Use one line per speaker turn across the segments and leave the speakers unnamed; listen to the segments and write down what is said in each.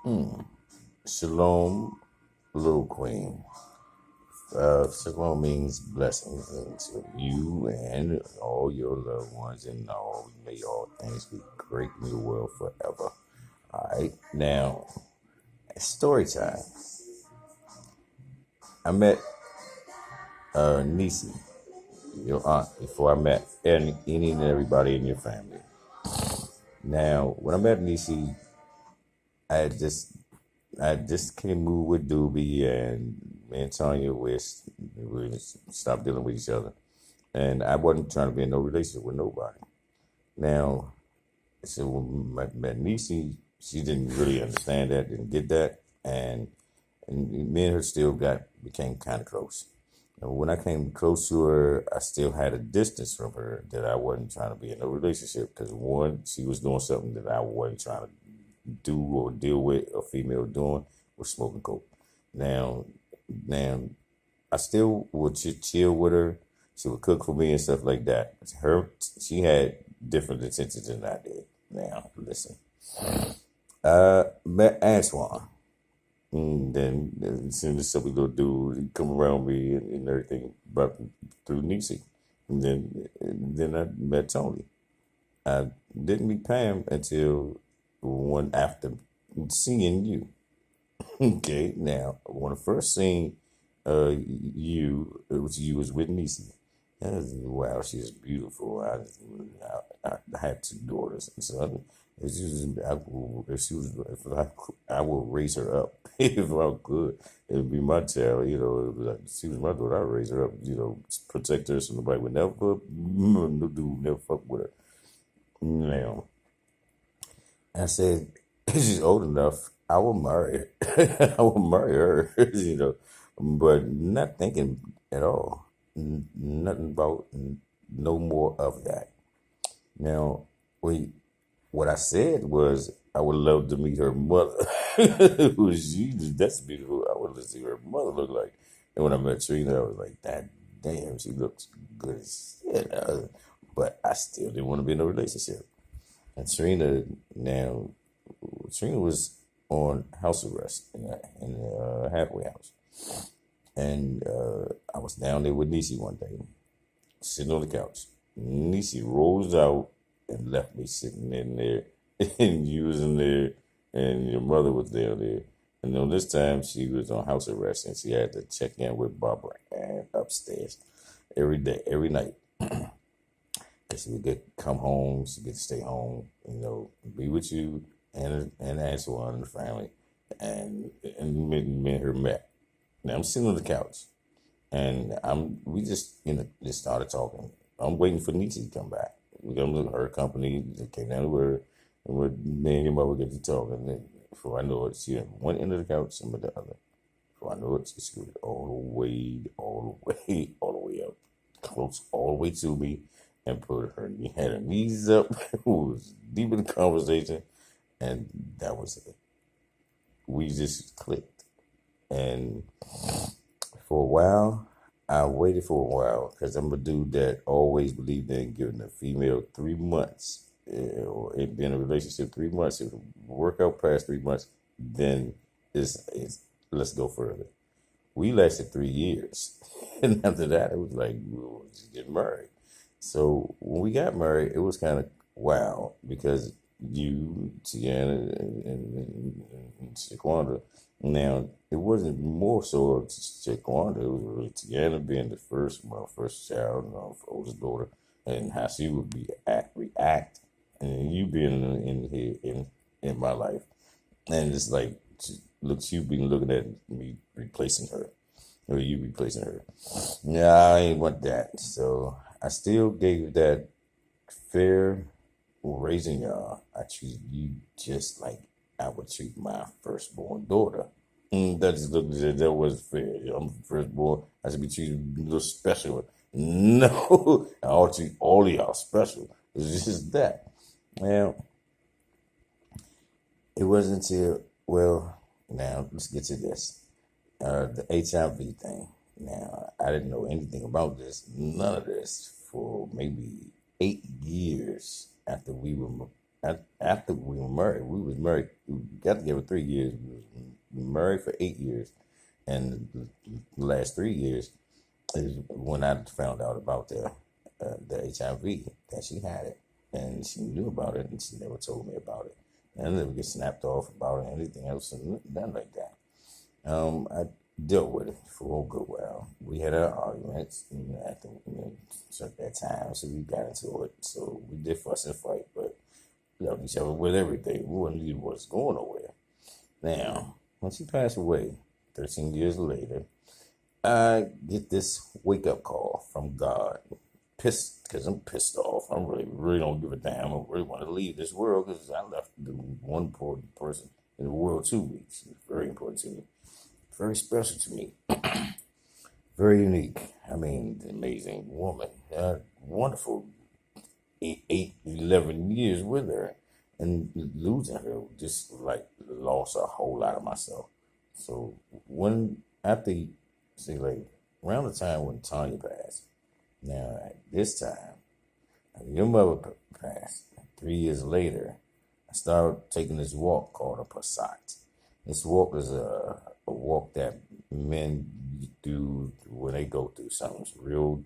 Shalom, little queen. Shalom means blessings to you and all your loved ones, and all may all things be great in your world forever. All right, now story time. I met Nisi, your aunt, before I met any and everybody in your family. Now, when I met Nisi, I had just I just came move with Doobie, and me and Tanya wished we stopped dealing with each other. And I wasn't trying to be in no relationship with nobody. Now, so when I met Nisi, she didn't really understand that, didn't get that, and me and her still became kind of close. And when I came close to her, I still had a distance from her that I wasn't trying to be in a relationship because one, she was doing something that I wasn't trying to do or deal with a female doing was smoking coke. Now, now I still would chill with her. She would cook for me and stuff like that. She had different intentions than I did. Now, listen. I met Antoine. And then as soon as some little dude he'd come around me and everything, but through Nisi. And then I met Tony. I didn't meet Pam until one after seeing you. Okay, now when I first seen you was with Nisi. Wow, she's beautiful. I had two daughters, and so I will raise her up if I could. It would be my child, It was like, she was my daughter. I'd raise her up, protect her so nobody would never, no dude would never fuck with her. Now, I said, she's old enough. I will marry her. I will marry her, but not thinking at all. Nothing about no more of that. Now, what I said was I would love to meet her mother. That's beautiful. I would love to see what her mother look like. And when I met Trina, I was like, that damn, she looks good as shit. But I still didn't want to be in a relationship. And Trina was on house arrest in a halfway house. And I was down there with Nisi one day, sitting on the couch. Nisi rolls out and left me sitting in there, and you was in there, and your mother was down there. And on this time, she was on house arrest, and she had to check in with Barbara and upstairs every day, every night. She would come home, she get to stay home, be with you and Antoine and the family, and me and her met. Now I'm sitting on the couch, and we just started talking. I'm waiting for Nietzsche to come back. We got her company that came down to her, and me and your mother get to talk. And then before I know it, she went one end of the couch and with the other. Before I know it, she scooted all the way up, close all the way to me, and had her knees up. Was deep in the conversation, and that was it. We just clicked, and for a while, I waited for a while because I'm a dude that always believed in giving a female 3 months, or it being a relationship 3 months. If it work out past 3 months, then it's let's go further. We lasted 3 years, and after that, it was like we were just getting married. So when we got married, it was kind of wow because you, Tiana, and Shaquanda. Now it wasn't more so of Shaquanda; it was really Tiana being my first child, oldest daughter, and how she would react, and you being in my life, and it's like you been looking at me replacing her, or you replacing her. Yeah, I ain't want that, so I still gave that fair raising y'all. I treated you just like I would treat my firstborn daughter. That was fair. I'm the firstborn. I should be treated a little special. No, I ought to treat all of y'all special. It's just that. Now, it wasn't until, now let's get to this. The HIV thing. Now, I didn't know anything about none of this, for maybe 8 years after we were after we were married, we was married. We got together 3 years. We were married for 8 years, and the last 3 years is when I found out about the HIV that she had it, and she knew about it, and she never told me about it. And I never get snapped off about it, anything else, and nothing like that. I dealt with it for a good while. We had our arguments after at that time, so we got into it. So we did fuss and fight, but loved each other with everything. We wouldn't leave what's going nowhere. Now, when she passed away, 13 years later, I get this wake up call from God. Pissed because I'm pissed off. I really don't give a damn. I really want to leave this world because I left the one important person in the world 2 weeks. It's very important to me, very special to me, very unique. I mean, amazing woman, wonderful. 11 years with her, and losing her just like lost a whole lot of myself. So after, see, like around the time when Tanya passed, now at this time, your mother passed. 3 years later, I started taking this walk called a Passat. This walk is a walk that men do when they go through something real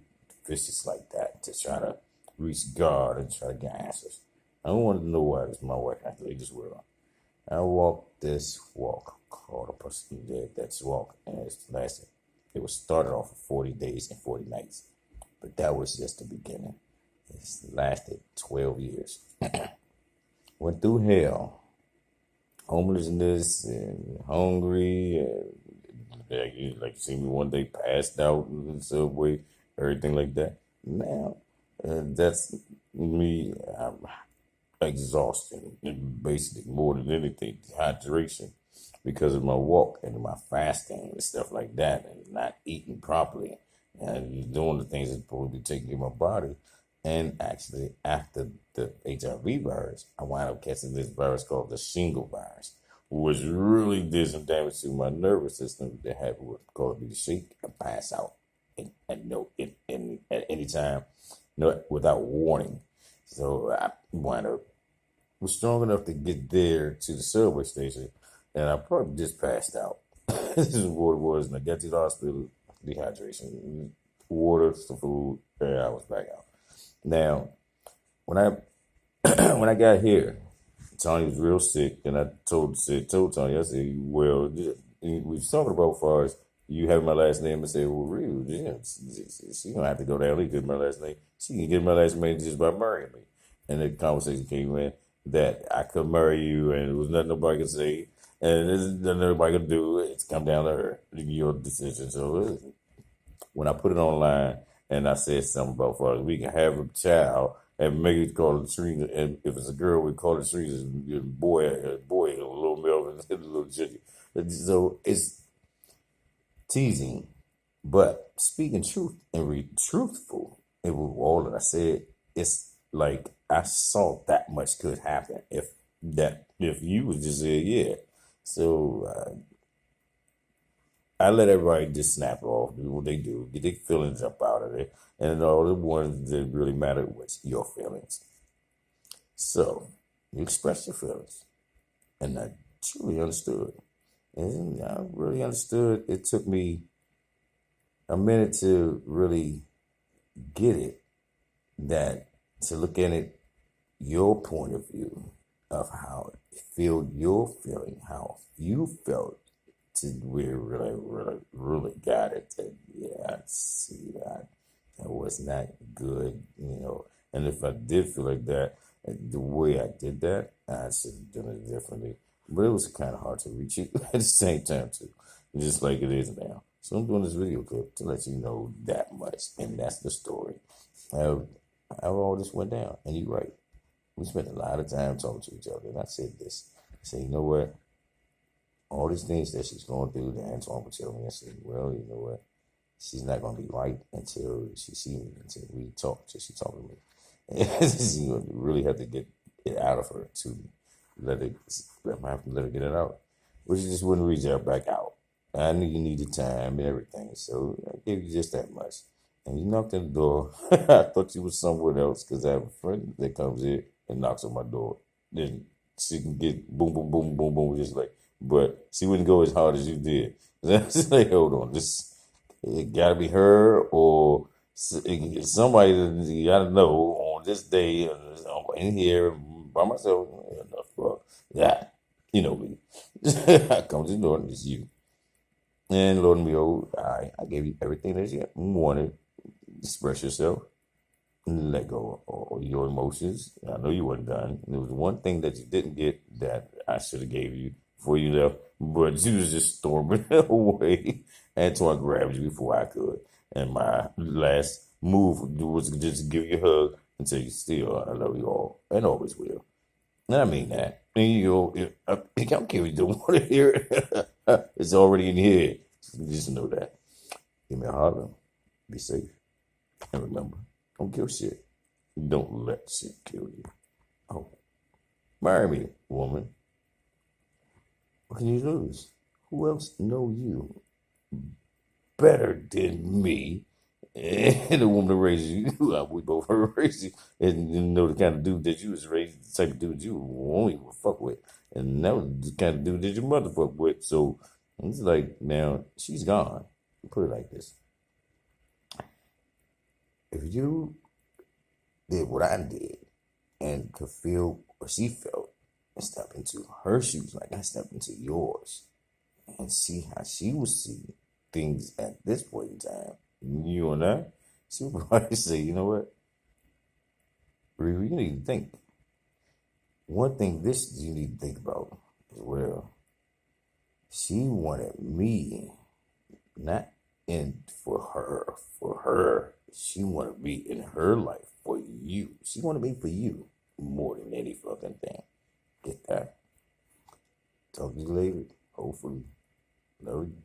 vicious like that to try to reach God and try to get answers. I don't want to know why this my wife has to leave this world. I walked this walk called a Passat. That's walk, and it was started off for 40 days and 40 nights. But that was just the beginning. It's lasted 12 years. Went through hell, homelessness and hungry, and like you see me one day passed out in the subway, everything like that. Now, that's me. I'm exhausted, and basically more than anything, dehydration because of my walk and my fasting and stuff like that, and not eating properly and doing the things that's supposed to be taking care of my body. And actually, after the HIV virus, I wound up catching this virus called the shingle virus, which really did some damage to my nervous system. That had what caused me to shake and pass out at any time, without warning. So I wound up was strong enough to get there to the subway station, and I probably just passed out. This is what it was, and I got to the hospital, dehydration, water, some food, and I was back out. Now, when I when I got here, Tony was real sick, and I told Tony, I said, well, we was talking about as far as you have my last name, and say, well, real, yeah, she don't have to go down and get my last name. She can get my last name just by marrying me. And the conversation came in that I could marry you, and there was nothing nobody could say, and there's nothing nobody could do. It's come down to her, your decision. So when I put it online, and I said something about, Father, we can have a child and make it call it Trinity, and if it's a girl, we call it Trinity, and boy, a little Melvin, a little Jiggy. So it's teasing, but speaking truth and be truthful, it was all that I said. It's like I saw that much could happen if you would just say yeah. So I let everybody just snap off, do what they do, get their feelings up out of it, and all the ones that really matter was your feelings. So you express your feelings, and I truly understood. And I really understood. It took me a minute to really get it, that to look at it, your point of view of how it feel, your feeling, how you felt, to where really got it. That, yeah, I see that was not good, And if I did feel like that, the way I did that, I should have done it differently. But it was kind of hard to reach it at the same time too, just like it is now. So I'm doing this video clip to let you know that much, and that's the story. How all this went down. And you're right. We spent a lot of time talking to each other, and I said this. I said, you know what? All these things that she's going through, that Antoine would tell me, I said, well, you know what? She's not going to be right until she sees me, until we talk, until she talks to me. She really have to get it out of her to let her get it out. But she just wouldn't reach out back out. I knew you needed time and everything, so I gave you just that much. And you knocked on the door. I thought you was somewhere else because I have a friend that comes in and knocks on my door then she can get boom, boom, boom, boom, boom, just like. But she wouldn't go as hard as you did. That's like, hold on, this it gotta be her or somebody that you gotta know on this day. I'm in here by myself. The fuck that, you know me. I come to the door and it's you. And Lord and behold, I gave you everything that you wanted. Express yourself. Let go of your emotions. I know you weren't done. There was one thing that you didn't get that I should have gave you before you left, but you was just storming away. And so I grabbed you before I could. And my last move was just give you a hug and tell you still I love you all and always will. And I mean that. And I don't care if you don't want to hear it. It's already in here. Just know that. Give me a hug. Be safe. And remember, don't kill shit. Don't let shit kill you. Oh, marry me, woman. What can you lose? Who else know you better than me? And the woman that raised you, we both raised you, and you know the kind of dude that you was raised, the type of dude you won't even fuck with, and that was the kind of dude that your mother fuck with. So it's like now she's gone. Put it like this: if you did what I did and could feel what she felt and step into her shoes like I stepped into yours and see how she would see things at this point in time, you and I, she would probably say, you know what, Riri, you need to think. One thing this you need to think about as well. She wanted me, not in for her. She wanted me in her life for you. She wanted me for you more than any fucking thing. Get that? Talk to you later. Hopefully. Love you.